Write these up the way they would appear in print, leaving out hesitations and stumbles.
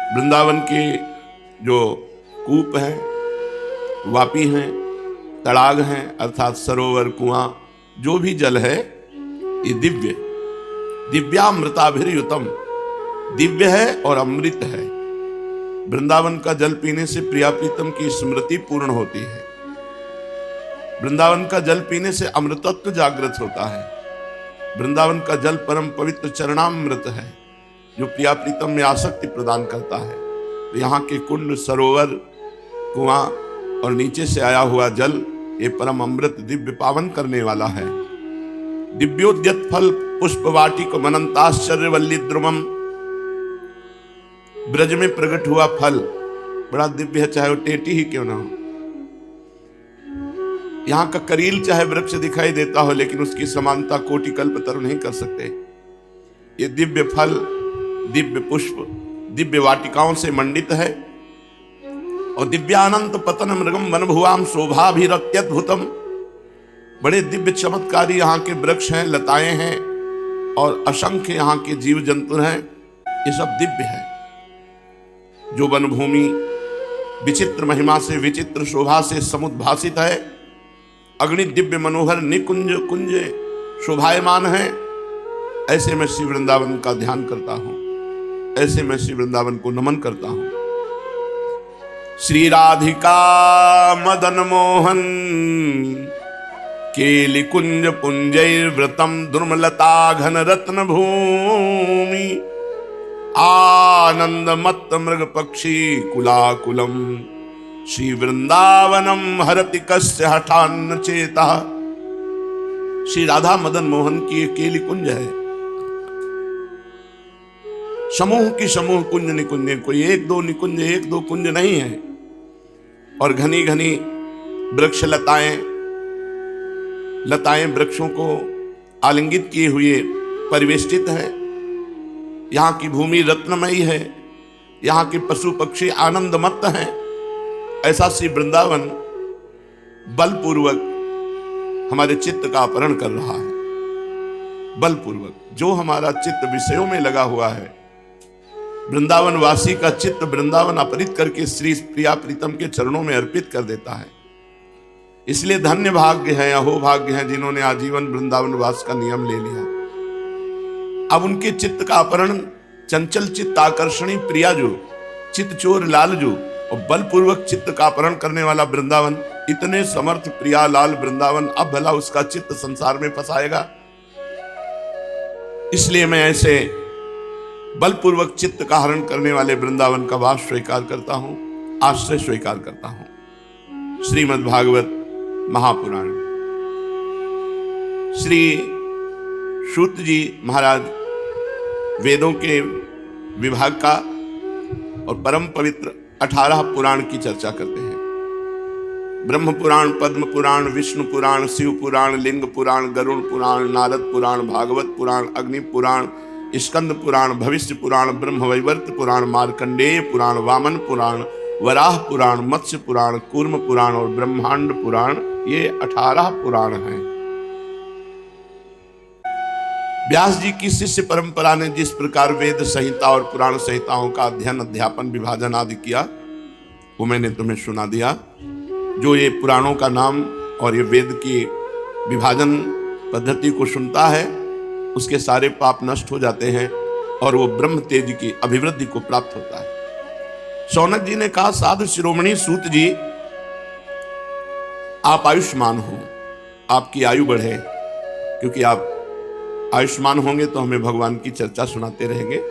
वृंदावन के जो कूप हैं, वापी हैं, तड़ाग हैं, अर्थात सरोवर, कुआं, जो भी जल है ये दिव्य, दिव्यामृताभिर्युतम, दिव्य है और अमृत है। वृंदावन का जल पीने से प्रिया प्रीतम की स्मृति पूर्ण होती है। वृंदावन का जल पीने से अमृतत्व जागृत होता है। वृंदावन का जल परम पवित्र चरणामृत है जो प्रिया प्रीतम में आसक्ति प्रदान करता है। तो यहाँ के कुंड, सरोवर, कुआं और नीचे से आया हुआ जल ये परम अमृत दिव्य पावन करने वाला है। दिव्योद्यत फल पुष्प वाटिक मनंताश्चर्य वल्ली द्रुमम, ब्रज में प्रकट हुआ फल बड़ा दिव्य है, चाहे वो टेटी ही क्यों ना हो। यहाँ का करील चाहे वृक्ष दिखाई देता हो, लेकिन उसकी समानता कोटि कल्पतरु नहीं कर सकते। ये दिव्य फल, दिव्य पुष्प, दिव्य वाटिकाओं से मंडित है। और दिव्यानंत पतन मृगम वन भुवाम शोभाभिरत्यद्भुतम, बड़े दिव्य चमत्कारी यहाँ के वृक्ष हैं, लताएं हैं और असंख्य यहाँ के जीव जंतु हैं। ये सब दिव्य है। जो वन भूमि विचित्र महिमा से, विचित्र शोभा से समुद्भासित है, अग्नि दिव्य मनोहर निकुंज कुंज शोभायमान है, ऐसे मैं श्री वृंदावन का ध्यान करता हूं, ऐसे मैं श्री वृंदावन को नमन करता हूं। श्री राधिका मदन मोहन केलि कुंज पुंजैर्व्रतम दुर्मलता घन रत्न भूमि, आनंद मत्त मृग पक्षी कुलाकुलम, श्री वृंदावनम हरति कस्य हठान्न चेता। श्री राधा मदन मोहन की एक केली कुंज है। समूह की समूह कुंज निकुंज, कोई एक दो निकुंज, एक दो कुंज नहीं है। और घनी घनी वृक्ष लताएं, लताएं वृक्षों को आलिंगित किए हुए परिवेष्टित है। यहाँ की भूमि रत्नमयी है, यहाँ के पशु पक्षी आनंद मत्त हैं। ऐसा श्री वृंदावन बलपूर्वक हमारे चित्त का अपहरण कर रहा है। बलपूर्वक जो हमारा चित्त विषयों में लगा हुआ है, वृंदावन वासी का चित्त वृंदावन अपहरित करके श्री प्रिया प्रीतम के चरणों में अर्पित कर देता है। इसलिए धन्य भाग्य है, अहो भाग्य है जिन्होंने आजीवन वृंदावन वास का नियम ले लिया। अब उनके चित्त का अपहरण, चंचल चित्त आकर्षणी प्रिया जो, चित्त चोर लाल जो, और बलपूर्वक चित्त का अपहरण करने वाला वृंदावन, इतने समर्थ प्रिया लाल वृंदावन अब भला उसका चित्त संसार में फंसाएगा। इसलिए मैं ऐसे बलपूर्वक चित्त का हरण करने वाले वृंदावन का वास स्वीकार करता हूं, आश्रय स्वीकार करता हूं। श्रीमद् भागवत महापुराण। श्री सूत जी महाराज वेदों के विभाग का और परम पवित्र 18 पुराण की चर्चा करते हैं। ब्रह्म पुराण, पद्म पुराण, विष्णु पुराण, शिव पुराण, लिंग पुराण, गरुड़ पुराण, नारद पुराण, भागवत पुराण, अग्नि पुराण, स्कंद पुराण, भविष्य पुराण, ब्रह्मवैवर्त पुराण, मार्कंडेय पुराण, वामन पुराण, वराह पुराण, मत्स्य पुराण, कूर्म पुराण और ब्रह्मांड पुराण, ये 18 पुराण हैं। व्यास जी की शिष्य परंपरा ने जिस प्रकार वेद संहिता और पुराण संहिताओं का अध्ययन, अध्यापन, विभाजन आदि किया, वो मैंने तुम्हें सुना दिया। जो ये पुराणों का नाम और ये वेद की विभाजन पद्धति को सुनता है, उसके सारे पाप नष्ट हो जाते हैं और वो ब्रह्म तेज की अभिवृद्धि को प्राप्त होता है। शौनक जी ने कहा, साधु शिरोमणि सूत जी, आप आयुष्मान हो, आपकी आयु बढ़े, क्योंकि आप आयुष्मान होंगे तो हमें भगवान की चर्चा सुनाते रहेंगे।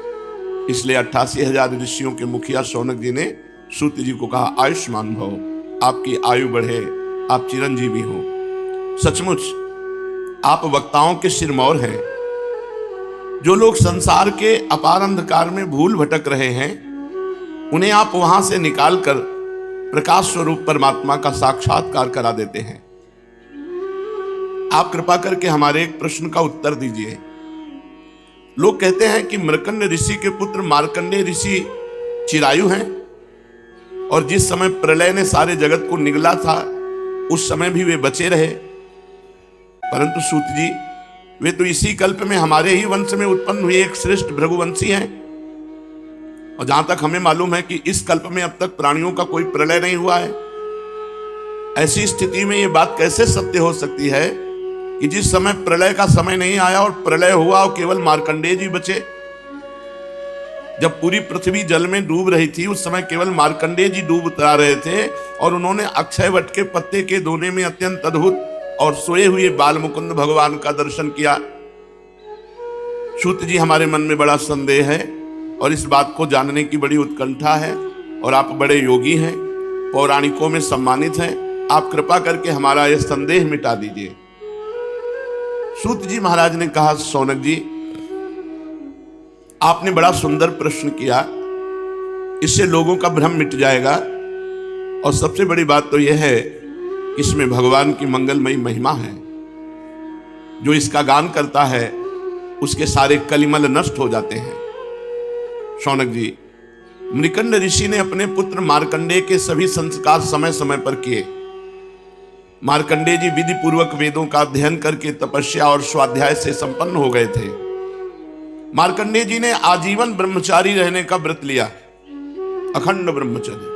इसलिए 88,000 ऋषियों के मुखिया शौनक जी ने सूत जी को कहा, आयुष्मान भव, आपकी आयु बढ़े, आप चिरंजीवी हो। सचमुच आप वक्ताओं के सिरमौर हैं। जो लोग संसार के अपार अंधकार में भूल भटक रहे हैं, उन्हें आप वहां से निकालकर प्रकाश स्वरूप परमात्मा का साक्षात्कार करा देते हैं। आप कृपा करके हमारे एक प्रश्न का उत्तर दीजिए। लोग कहते हैं कि मृकंड ऋषि के पुत्र मार्कंडेय ऋषि चिरायु हैं, और जिस समय प्रलय ने सारे जगत को निगला था, उस समय भी वे बचे रहे। परंतु सूत जी, वे तो इसी कल्प में हमारे ही वंश में उत्पन्न हुए एक श्रेष्ठ भृगुवंशी हैं। और जहां तक हमें मालूम है कि इस कल्प में अब तक प्राणियों का कोई प्रलय नहीं हुआ है। ऐसी स्थिति में यह बात कैसे सत्य हो सकती है कि जिस समय प्रलय का समय नहीं आया और प्रलय हुआ और केवल मार्कंडेय जी बचे। जब पूरी पृथ्वी जल में डूब रही थी उस समय केवल मार्कंडेय जी डूब उतरा रहे थे और उन्होंने अक्षय वट के पत्ते के दोने में अत्यंत अद्भुत और सोए हुए बाल मुकुंद भगवान का दर्शन किया। सूत जी, हमारे मन में बड़ा संदेह है और इस बात को जानने की बड़ी उत्कंठा है और आप बड़े योगी हैं, पौराणिकों में सम्मानित हैं, आप कृपा करके हमारा यह संदेह मिटा दीजिए। सूत जी महाराज ने कहा, शौनक जी आपने बड़ा सुंदर प्रश्न किया, इससे लोगों का भ्रम मिट जाएगा और सबसे बड़ी बात तो यह है कि इसमें भगवान की मंगलमयी महिमा है। जो इसका गान करता है उसके सारे कलिमल नष्ट हो जाते हैं। शौनक जी, मृकंड ऋषि ने अपने पुत्र मार्कंडेय के सभी संस्कार समय समय पर किए। मार्कंडेय जी विधि पूर्वक वेदों का अध्ययन करके तपस्या और स्वाध्याय से संपन्न हो गए थे। मार्कंडेय जी ने आजीवन ब्रह्मचारी रहने का व्रत लिया, अखंड ब्रह्मचर्य,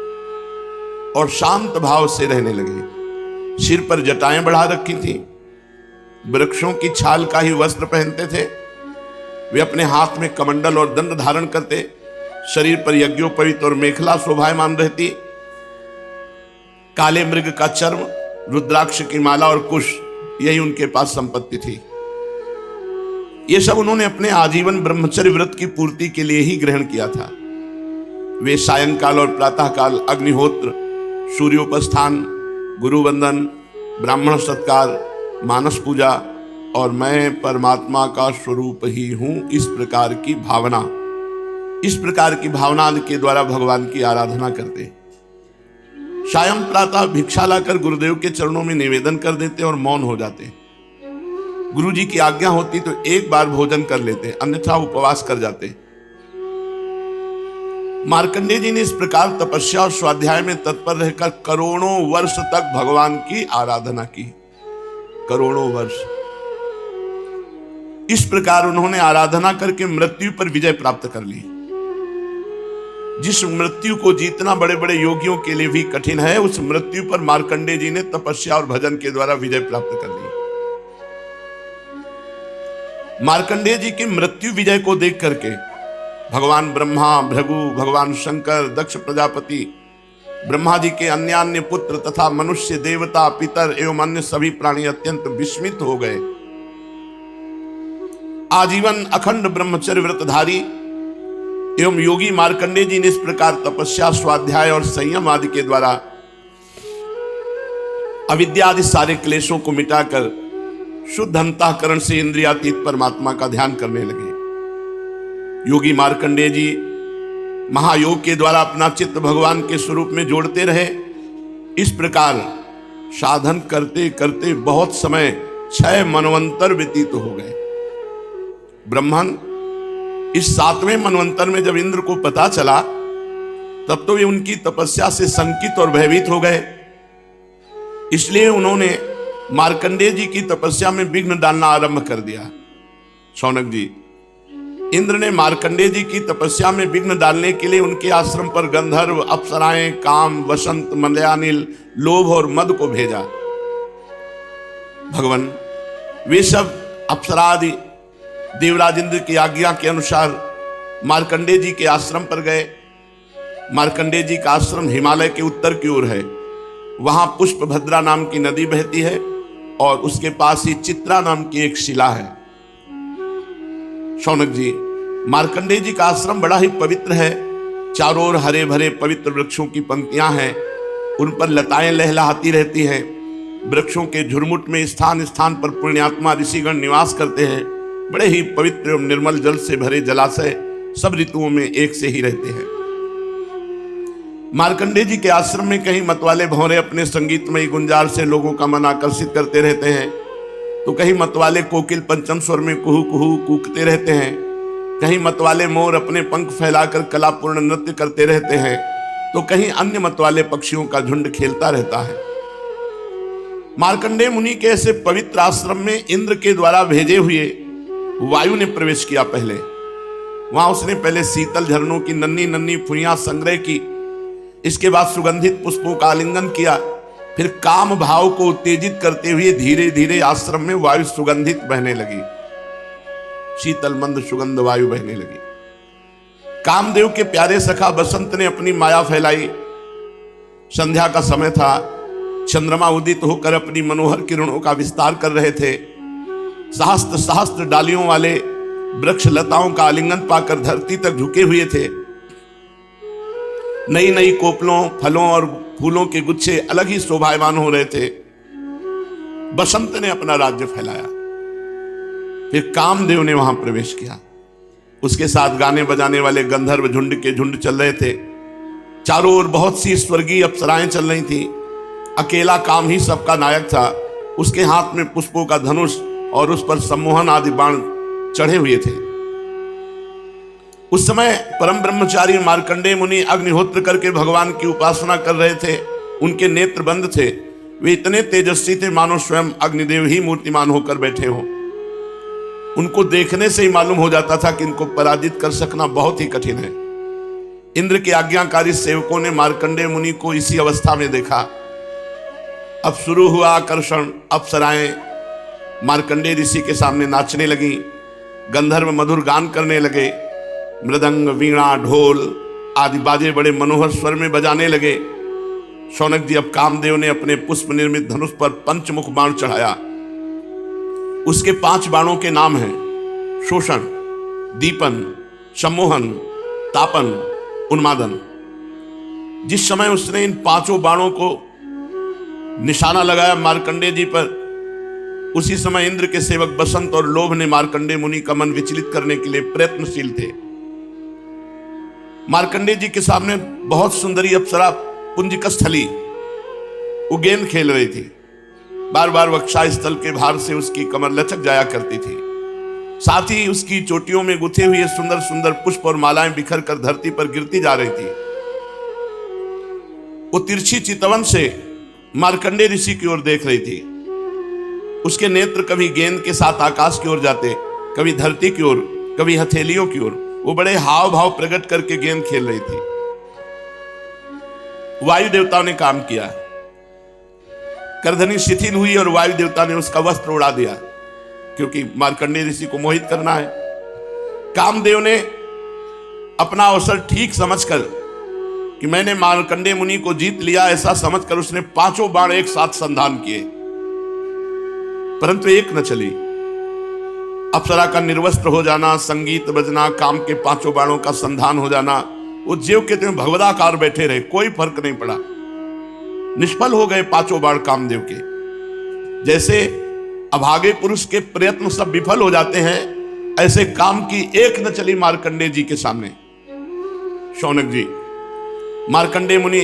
और शांत भाव से रहने लगे। सिर पर जटाएं बढ़ा रखी थी, वृक्षों की छाल का ही वस्त्र पहनते थे। वे अपने हाथ में कमंडल और दंड धारण करते, शरीर पर यज्ञोपवीत और मेखला शोभायमान रहती। काले मृग का चर्म, रुद्राक्ष की माला और कुश, यही उनके पास संपत्ति थी। ये सब उन्होंने अपने आजीवन ब्रह्मचर्य व्रत की पूर्ति के लिए ही ग्रहण किया था। वे सायंकाल और प्रातःकाल अग्निहोत्र, सूर्योपस्थान, गुरुवंदन, ब्राह्मण सत्कार, मानस पूजा और मैं परमात्मा का स्वरूप ही हूं, इस प्रकार की भावना के द्वारा भगवान की आराधना करते। सायं प्रातः भिक्षा लाकर गुरुदेव के चरणों में निवेदन कर देते और मौन हो जाते। गुरु जी की आज्ञा होती तो एक बार भोजन कर लेते, अन्यथा उपवास कर जाते। मार्कंडेय जी ने इस प्रकार तपस्या और स्वाध्याय में तत्पर रहकर करोड़ों वर्ष तक भगवान की आराधना की। करोड़ों वर्ष इस प्रकार उन्होंने आराधना करके मृत्यु पर विजय प्राप्त कर ली। जिस मृत्यु को जीतना बड़े बड़े योगियों के लिए भी कठिन है, उस मृत्यु पर मार्कंडेय जी ने तपस्या और भजन के द्वारा विजय प्राप्त कर ली। मार्कंडेय जी की मृत्यु विजय को देख करके भगवान ब्रह्मा, भृगु, भगवान शंकर, दक्ष प्रजापति, ब्रह्मा जी के अन्य पुत्र तथा मनुष्य, देवता, पितर एवं अन्य सभी प्राणी अत्यंत विस्मित हो गए। आजीवन अखंड ब्रह्मचर्य व्रतधारी एवं योगी मार्कंडेय जी ने इस प्रकार तपस्या, स्वाध्याय और संयम आदि के द्वारा अविद्या आदि सारे क्लेशों को मिटाकर शुद्ध अंतःकरण से इंद्रियातीत परमात्मा का ध्यान करने लगे। योगी मार्कंडेय जी महायोग के द्वारा अपना चित्त भगवान के स्वरूप में जोड़ते रहे। इस प्रकार साधन करते करते बहुत समय 6 मनवंतर व्यतीत हो गए। ब्रह्मन इस 7वें मनवंतर में जब इंद्र को पता चला तब तो वे उनकी तपस्या से शंकित और भयभीत हो गए। इसलिए उन्होंने मार्कंडेय जी की तपस्या में विघ्न डालना आरंभ कर दिया। शौनक जी, इंद्र ने मार्कंडेय जी की तपस्या में विघ्न डालने के लिए उनके आश्रम पर गंधर्व, अप्सराएं, काम, वसंत, मलयानिल, लोभ और मद को भेजा। भगवान वे सब अप्सरादि देवराज इंद्र की आज्ञा के अनुसार मार्कंडेय जी के आश्रम पर गए। मार्कंडेय जी का आश्रम हिमालय के उत्तर की ओर है। वहां पुष्पभद्रा नाम की नदी बहती है और उसके पास ही चित्रा नाम की एक शिला है। शौनक जी, मार्कंडेय जी का आश्रम बड़ा ही पवित्र है। चारों ओर हरे भरे पवित्र वृक्षों की पंक्तियां हैं, उन पर लताएं लहलहाती रहती हैं। वृक्षों के झुरमुट में स्थान स्थान पर पुण्यात्मा ऋषिगण निवास करते हैं। बड़े ही पवित्र एवं निर्मल जल से भरे जलाशय सब ऋतुओं में एक से ही रहते हैं। मार्कंडेय जी के आश्रम में कहीं मतवाले भंवरे अपने संगीतमयी गुंजार से लोगों का मन आकर्षित करते रहते हैं, तो कहीं मतवाले कोकिल पंचम स्वर में कुहू कुहू कूकते रहते हैं, कहीं मतवाले मोर अपने पंख फैलाकर कलापूर्ण नृत्य करते रहते हैं, तो कहीं अन्य मतवाले पक्षियों का झुंड खेलता रहता है। मार्कंडेय मुनि के ऐसे पवित्र आश्रम में इंद्र के द्वारा भेजे हुए वायु ने प्रवेश किया। पहले वहां उसने पहले शीतल झरनों की नन्ही नन्ही फुइयां संग्रह की, इसके बाद सुगंधित पुष्पों का आलिंगन किया, फिर काम भाव को उत्तेजित करते हुए धीरे धीरे आश्रम में वायु सुगंधित बहने लगी, शीतल मंद सुगंध वायु बहने लगी। कामदेव के प्यारे सखा बसंत ने अपनी माया फैलाई। संध्या का समय था, चंद्रमा उदित होकर अपनी मनोहर किरणों का विस्तार कर रहे थे। सहस्त्र सहस्त्र डालियों वाले वृक्ष लताओं का आलिंगन पाकर धरती तक झुके हुए थे। नई नई कोपलों, फलों और फूलों के गुच्छे अलग ही शोभायमान हो रहे थे। बसंत ने अपना राज्य फैलाया। फिर कामदेव ने वहां प्रवेश किया। उसके साथ गाने बजाने वाले गंधर्व झुंड के झुंड चल रहे थे। चारों ओर बहुत सी स्वर्गीय अप्सराएं चल रही थीं। अकेला काम ही सबका नायक था। उसके हाथ में पुष्पों का धनुष और उस पर सम्मोहन आदि बाण चढ़े हुए थे। उस समय परम ब्रह्मचारी मार्कंडेय मुनि अग्निहोत्र करके भगवान की उपासना कर रहे थे। उनके नेत्र बंद थे। वे इतने तेजस्वी थे मानो स्वयं अग्निदेव ही मूर्तिमान होकर बैठे हों। उनको देखने से ही मालूम हो जाता था कि इनको पराजित कर सकना बहुत ही कठिन है। इंद्र के आज्ञाकारी सेवकों ने मार्कंडेय मुनि को इसी अवस्था में देखा। अब शुरू हुआ आकर्षण। अप्सराएं मार्कंडेय ऋषि के सामने नाचने लगी। गंधर्व मधुर गान करने लगे। मृदंग, वीणा, ढोल आदि बाजे बड़े मनोहर स्वर में बजाने लगे। शौनक जी, अब कामदेव ने अपने पुष्प निर्मित धनुष पर पंचमुख बाण चढ़ाया। उसके 5 बाणों के नाम हैं शोषण, दीपन, सम्मोहन, तापन, उन्मादन। जिस समय उसने इन 5 बाणों को निशाना लगाया मार्कंडेय जी पर, उसी समय इंद्र के सेवक बसंत और लोभ ने मार्कंडेय मुनि का मन विचलित करने के लिए प्रयत्नशील थे। मार्कंडेय जी के सामने बहुत सुंदरी अप्सरा पुंजिकस्थली वो गेंद खेल रही थी। बार बार वक्षा स्थल के भार से उसकी कमर लचक जाया करती थी। साथ ही उसकी चोटियों में गुथे हुए सुंदर सुंदर पुष्प और मालाएं बिखर कर धरती पर गिरती जा रही थी। वो तिरछी चितवन से मार्कंडेय ऋषि की ओर देख रही थी। उसके नेत्र कभी गेंद के साथ आकाश की ओर जाते, कभी धरती की ओर, कभी हथेलियों की ओर। वो बड़े हाव भाव प्रकट करके गेंद खेल रही थी। वायु देवता ने काम किया। करधनी शिथिल हुई और वायु देवता ने उसका वस्त्र उड़ा दिया, क्योंकि मार्कंडेय ऋषि को मोहित करना है। कामदेव ने अपना अवसर ठीक समझकर कि मैंने मार्कंडेय मुनि को जीत लिया, ऐसा समझकर उसने 5 बाण एक साथ संधान किए, परंतु एक न चली। अप्सरा का निर्वस्त्र हो जाना, संगीत बजना, काम के 5 बाणों का संधान हो जाना, वो जीव के त्यों भगवदाकार बैठे रहे, कोई फर्क नहीं पड़ा। निष्फल हो गए 5 बाण कामदेव के। जैसे अभागे पुरुष के प्रयत्न सब विफल हो जाते हैं, ऐसे काम की एक न चली मार्कंडेय जी के सामने। शौनक जी, मार्कंडेय मुनि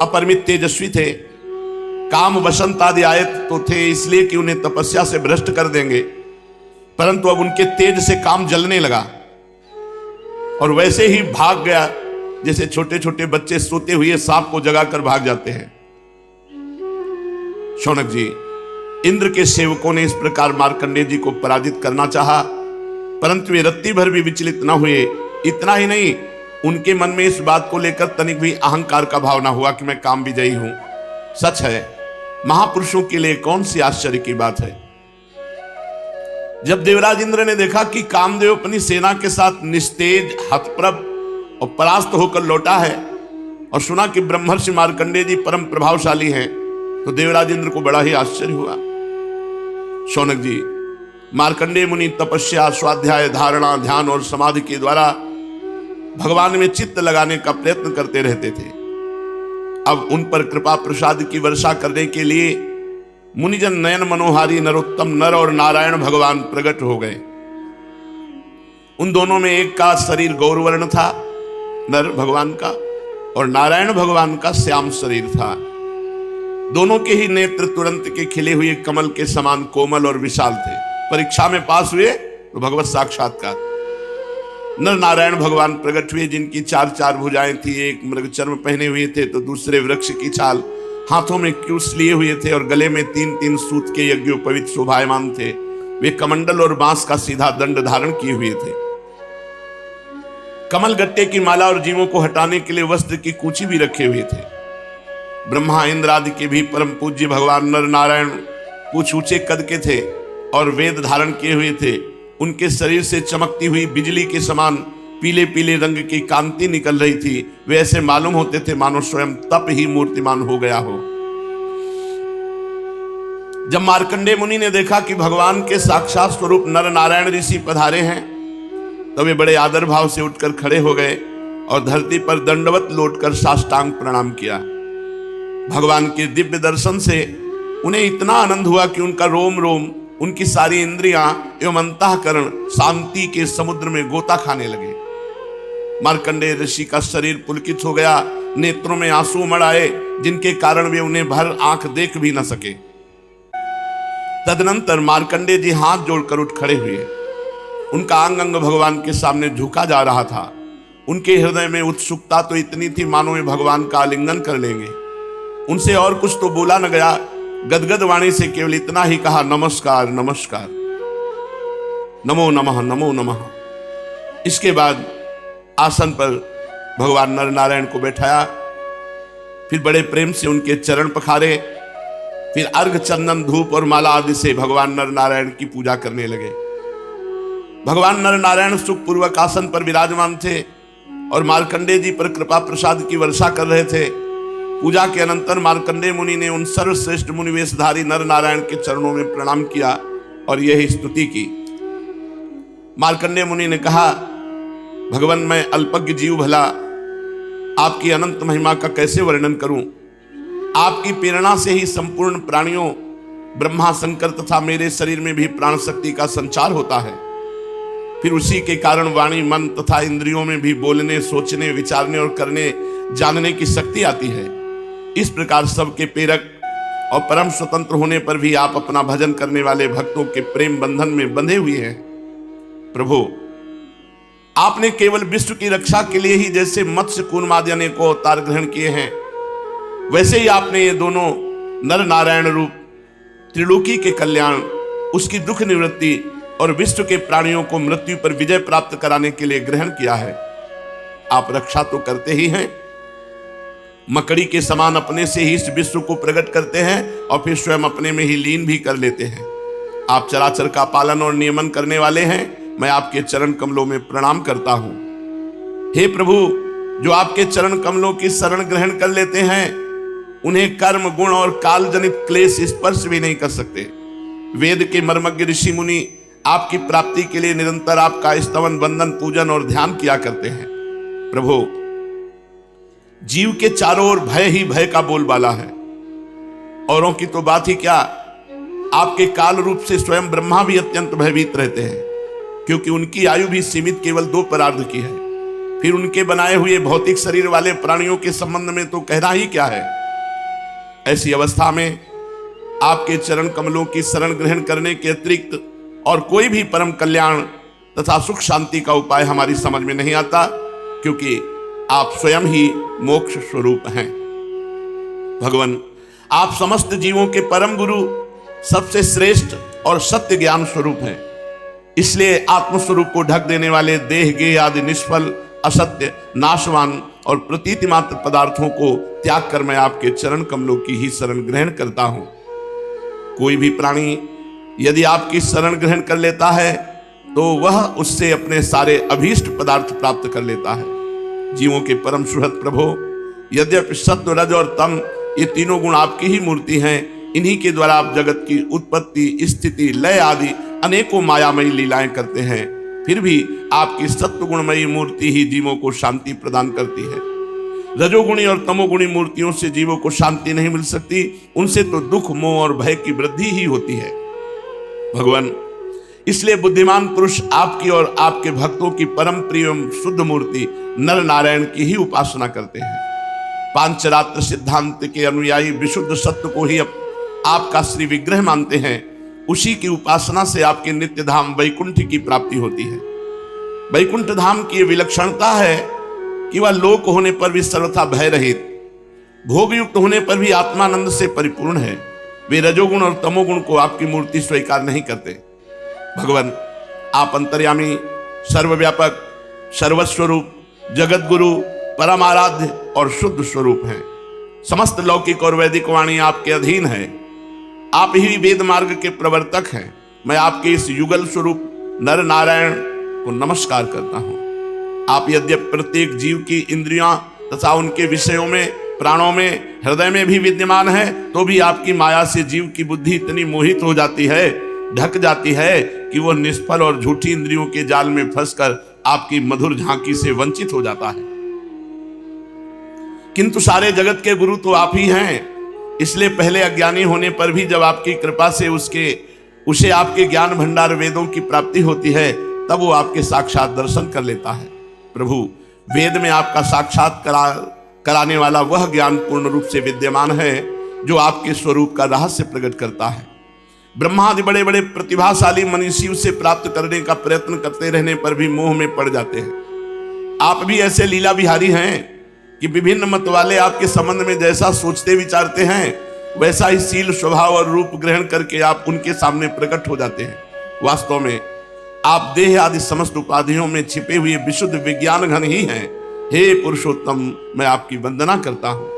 अपरिमित तेजस्वी थे। काम वसंत आदि आए तो थे इसलिए कि उन्हें तपस्या से भ्रष्ट कर देंगे, परंतु अब उनके तेज से काम जलने लगा और वैसे ही भाग गया जैसे छोटे छोटे बच्चे सोते हुए सांप को जगाकर भाग जाते हैं। शौनक जी, इंद्र के सेवकों ने इस प्रकार मार्कंडेय जी को पराजित करना चाहा, परंतु वे रत्ती भर भी विचलित न हुए। इतना ही नहीं, उनके मन में इस बात को लेकर तनिक भी अहंकार का भाव न हुआ कि मैं काम विजयी हूं। सच है, महापुरुषों के लिए कौन सी आश्चर्य की बात है। जब देवराज इंद्र ने देखा कि कामदेव अपनी सेना के साथ निस्तेज, हतप्रभ और परास्त होकर लौटा है और सुना कि ब्रह्मर्षि मार्कंडेय जी परम प्रभावशाली हैं, तो देवराज इंद्र को बड़ा ही आश्चर्य हुआ। शौनक जी, मार्कंडेय मुनि तपस्या, स्वाध्याय, धारणा, ध्यान और समाधि के द्वारा भगवान में चित्त लगाने का प्रयत्न करते रहते थे। अब उन पर कृपा प्रसाद की वर्षा करने के लिए मुनिजन नयन मनोहारी नरोत्तम नर और नारायण भगवान प्रकट हो गए। उन दोनों में एक का शरीर गौरवर्ण था, नर भगवान का, और नारायण भगवान का श्याम शरीर था। दोनों के ही नेत्र तुरंत के खिले हुए कमल के समान कोमल और विशाल थे। परीक्षा में पास हुए तो भगवत साक्षात्कार। नर नारायण भगवान प्रकट हुए, जिनकी 4 भुजाएं थी। एक मृग चर्म पहने हुए थे तो दूसरे वृक्ष की छाल, हाथों में क्यूस लिए हुए थे और गले में 3 सूत के यज्ञोपवीत शोभायमान थे। वे कमंडल और बांस का सीधा दंड धारण किए हुए थे। कमल गट्टे की माला और जीवों को हटाने के लिए वस्त्र की कूची भी रखे हुए थे। ब्रह्मा इंद्र आदि के भी परम पूज्य भगवान नर नारायण कुछ ऊंचे कद के थे और वेद धारण किए हुए थे। उनके शरीर से चमकती हुई बिजली के समान पीले पीले रंग की कांति निकल रही थी। वे ऐसे मालूम होते थे मानो स्वयं तप ही मूर्तिमान हो गया हो। जब मार्कंडेय मुनि ने देखा कि भगवान के साक्षात स्वरूप नर नारायण ऋषि पधारे हैं, तो वे बड़े आदर भाव से उठकर खड़े हो गए और धरती पर दंडवत लौटकर साष्टांग प्रणाम किया। भगवान के दिव्य दर्शन से उन्हें इतना आनंद हुआ कि उनका रोम रोम, उनकी सारी इंद्रियां एवं अंतःकरण शांति के समुद्र में गोता खाने लगे। मार्कंडेय ऋषि का शरीर पुलकित हो गया, नेत्रों में आंसू उमड़ आए, जिनके कारण वे उन्हें भर आंख देख भी न सके। तदनंतर मार्कंडेय जी हाथ जोड़कर उठ खड़े हुए। उनका अंग अंग भगवान के सामने झुका जा रहा था। उनके हृदय में उत्सुकता तो इतनी थी मानो वे भगवान का आलिंगन कर लेंगे। उनसे और कुछ तो बोला न गया, गदगद वाणी से केवल इतना ही कहा, नमस्कार नमस्कार, नमो नमः नमो नमः। इसके बाद आसन पर भगवान नर नारायण को बैठाया, फिर बड़े प्रेम से उनके चरण पखारे, फिर अर्घ चंदन धूप और माला आदि से भगवान नर नारायण की पूजा करने लगे। भगवान नर नारायण सुखपूर्वक आसन पर विराजमान थे और मार्कंडेय जी पर कृपा प्रसाद की वर्षा कर रहे थे। पूजा के अनंतर मार्कंडेय मुनि ने उन सर्वश्रेष्ठ मुनिवेशधारी नर नारायण के चरणों में प्रणाम किया और यही स्तुति की। मार्कंडेय मुनि ने कहा, भगवान मैं अल्पज्ञ जीव भला आपकी अनंत महिमा का कैसे वर्णन करूं। आपकी प्रेरणा से ही संपूर्ण प्राणियों, ब्रह्मा शंकर तथा मेरे शरीर में भी प्राण शक्ति का संचार होता है। फिर उसी के कारण वाणी, मन तथा इंद्रियों में भी बोलने, सोचने, विचारने और करने जानने की शक्ति आती है। इस प्रकार सबके प्रेरक और परम स्वतंत्र होने पर भी आप अपना भजन करने वाले भक्तों के प्रेम बंधन में बंधे हुए हैं। प्रभु, आपने केवल विश्व की रक्षा के लिए ही जैसे मत्स्य कूर्म आदि अनेकों अवतार ग्रहण किए हैं, वैसे ही आपने ये दोनों नर नारायण रूप त्रिलोकी के कल्याण, उसकी दुख निवृत्ति और विश्व के प्राणियों को मृत्यु पर विजय प्राप्त कराने के लिए ग्रहण किया है। आप रक्षा तो करते ही हैं, मकड़ी के समान अपने से ही इस विश्व को प्रकट करते हैं और फिर स्वयं अपने में ही लीन भी कर लेते हैं। आप चराचर का पालन और नियमन करने वाले हैं। मैं आपके चरण कमलों में प्रणाम करता हूं। हे प्रभु, जो आपके चरण कमलों की शरण ग्रहण कर लेते हैं, उन्हें कर्म, गुण और काल जनित क्लेश स्पर्श भी नहीं कर सकते। वेद के मर्मज्ञ ऋषि मुनि आपकी प्राप्ति के लिए निरंतर आपका स्तवन, वंदन, पूजन और ध्यान किया करते हैं। प्रभु, जीव के चारों ओर भय ही भय का बोलबाला है। औरों की तो बात ही क्या, आपके काल रूप से स्वयं ब्रह्मा भी अत्यंत भयभीत रहते हैं, क्योंकि उनकी आयु भी सीमित केवल 2 परार्ध की है। फिर उनके बनाए हुए भौतिक शरीर वाले प्राणियों के संबंध में तो कहना ही क्या है। ऐसी अवस्था में आपके चरण कमलों की शरण ग्रहण करने के अतिरिक्त और कोई भी परम कल्याण तथा सुख शांति का उपाय हमारी समझ में नहीं आता, क्योंकि आप स्वयं ही मोक्ष स्वरूप हैं। भगवान, आप समस्त जीवों के परम गुरु, सबसे श्रेष्ठ और सत्य ज्ञान स्वरूप हैं। इसलिए आत्मस्वरूप को ढक देने वाले देह, गेह आदि निष्फल, असत्य, नाशवान और प्रतीति मात्र पदार्थों को त्याग कर मैं आपके चरण कमलों की ही शरण ग्रहण करता हूं। कोई भी प्राणी यदि आपकी शरण ग्रहण कर लेता है तो वह उससे अपने सारे अभीष्ट पदार्थ प्राप्त कर लेता है। जीवों के परम सुहृद प्रभो, यद्यपि सत्व, रज और तम ये तीनों गुण आपकी ही मूर्ति हैं, इन्हीं के द्वारा आप जगत की उत्पत्ति, स्थिति, लय आदि अनेकों मायामयी लीलाएं करते हैं। फिर भी आपकी सत्व गुणमयी मूर्ति ही जीवों को शांति प्रदान करती है। रजोगुणी और तमोगुणी मूर्तियों से जीवों को शांति नहीं मिल सकती, उनसे तो दुख, मोह और भय की वृद्धि ही होती है। भगवान, इसलिए बुद्धिमान पुरुष आपकी और आपके भक्तों की परम प्रिय शुद्ध मूर्ति नर नारायण की ही उपासना करते हैं। पांचरात्र सिद्धांत के अनुयायी विशुद्ध सत्य को ही आपका श्री विग्रह मानते हैं। उसी की उपासना से आपके नित्य धाम वैकुंठ की प्राप्ति होती है। वैकुंठ धाम की विलक्षणता है कि वह लोक होने पर भी सर्वथा भय रहित, भोगयुक्त होने पर भी आत्मानंद से परिपूर्ण है। वे रजोगुण और तमोगुण को आपकी मूर्ति स्वीकार नहीं करते। भगवान, आप अंतर्यामी, सर्वव्यापक, सर्वस्वरूप, जगत गुरु, परम आराध्य और शुद्ध स्वरूप हैं। समस्त लौकिक और वैदिक वाणी आपके अधीन है। आप ही वेद मार्ग के प्रवर्तक हैं। मैं आपके इस युगल स्वरूप नर नारायण को नमस्कार करता हूं। आप यद्यपि प्रत्येक जीव की इंद्रियां तथा उनके विषयों में, प्राणों में, हृदय में भी विद्यमान है, तो भी आपकी माया से जीव की बुद्धि इतनी मोहित हो जाती है, ढक जाती है कि वह निष्फल और झूठी इंद्रियों के जाल में फंसकर आपकी मधुर झांकी से वंचित हो जाता है। किंतु सारे जगत के गुरु तो आप ही हैं। इसलिए पहले अज्ञानी होने पर भी जब आपकी कृपा से उसे आपके ज्ञान भंडार वेदों की प्राप्ति होती है, तब वो आपके साक्षात दर्शन कर लेता है। प्रभु, वेद में आपका साक्षात कराने वाला वह ज्ञान पूर्ण रूप से विद्यमान है जो आपके स्वरूप का रहस्य प्रकट करता है। ब्रह्मा आदि बड़े बड़े प्रतिभाशाली मनीषी उसे प्राप्त करने का प्रयत्न करते रहने पर भी मोह में पड़ जाते हैं। आप भी ऐसे लीला बिहारी हैं कि विभिन्न मत वाले आपके संबंध में जैसा सोचते विचारते हैं, वैसा ही सील, स्वभाव और रूप ग्रहण करके आप उनके सामने प्रकट हो जाते हैं। वास्तव में आप देह आदि समस्त उपाधियों में छिपे हुए विशुद्ध विज्ञान घन ही हैं। हे पुरुषोत्तम, मैं आपकी वंदना करता हूं।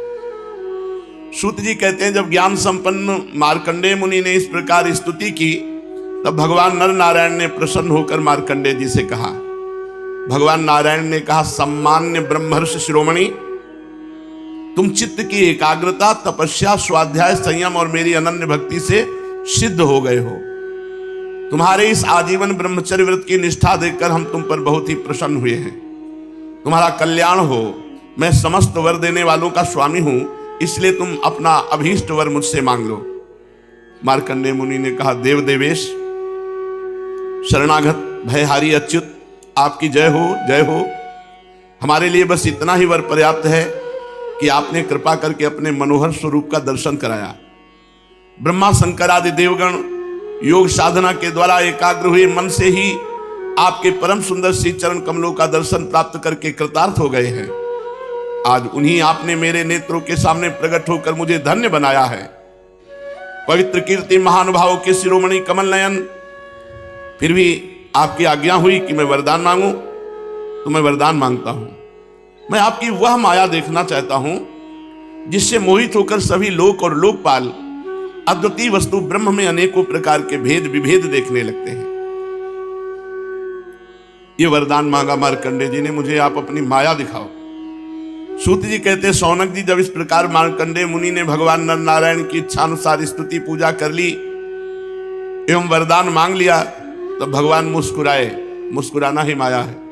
सूत जी कहते हैं, जब ज्ञान संपन्न मार्कंडेय मुनि ने इस प्रकार स्तुति की, तब भगवान नर नारायण ने प्रसन्न होकर मार्कंडेय जी से कहा। भगवान नारायण ने कहा, सम्मान्य ब्रह्मर्षि शिरोमणि, तुम चित्त की एकाग्रता, तपस्या, स्वाध्याय, संयम और मेरी अनन्य भक्ति से सिद्ध हो गए हो। तुम्हारे इस आजीवन ब्रह्मचर्य व्रत की निष्ठा देखकर हम तुम पर बहुत ही प्रसन्न हुए हैं। तुम्हारा कल्याण हो। मैं समस्त वर देने वालों का स्वामी हूं, इसलिए तुम अपना अभीष्ट वर मुझसे मांग लो। मार्कंडेय मुनि ने कहा, देव देवेश, शरणागत भयहारी अच्युत, आपकी जय हो, जय हो। हमारे लिए बस इतना ही वर पर्याप्त है कि आपने कृपा करके अपने मनोहर स्वरूप का दर्शन कराया। ब्रह्मा, शंकर आदि देवगण योग साधना के द्वारा एकाग्र हुए मन से ही आपके परम सुंदर श्री चरण कमलों का दर्शन प्राप्त करके कृतार्थ हो गए हैं। आज उन्हीं आपने मेरे नेत्रों के सामने प्रकट होकर मुझे धन्य बनाया है। पवित्र कीर्ति महानुभावों के शिरोमणि कमल नयन, फिर भी आपकी आज्ञा हुई कि मैं वरदान मांगूं, तो मैं वरदान मांगता हूं। मैं आपकी वह माया देखना चाहता हूं जिससे मोहित होकर सभी लोक और लोकपाल अद्वितीय वस्तु ब्रह्म में अनेकों प्रकार के भेद विभेद देखने लगते हैं। ये वरदान मांगा मार्कंडेय जी ने, मुझे आप अपनी माया दिखाओ। सूत जी कहते, शौनक जी, जब इस प्रकार मार्कंडेय मुनि ने भगवान नर नारायण की इच्छानुसार स्तुति पूजा कर ली एवं वरदान मांग लिया, तब भगवान मुस्कुराए। मुस्कुराना ही माया है।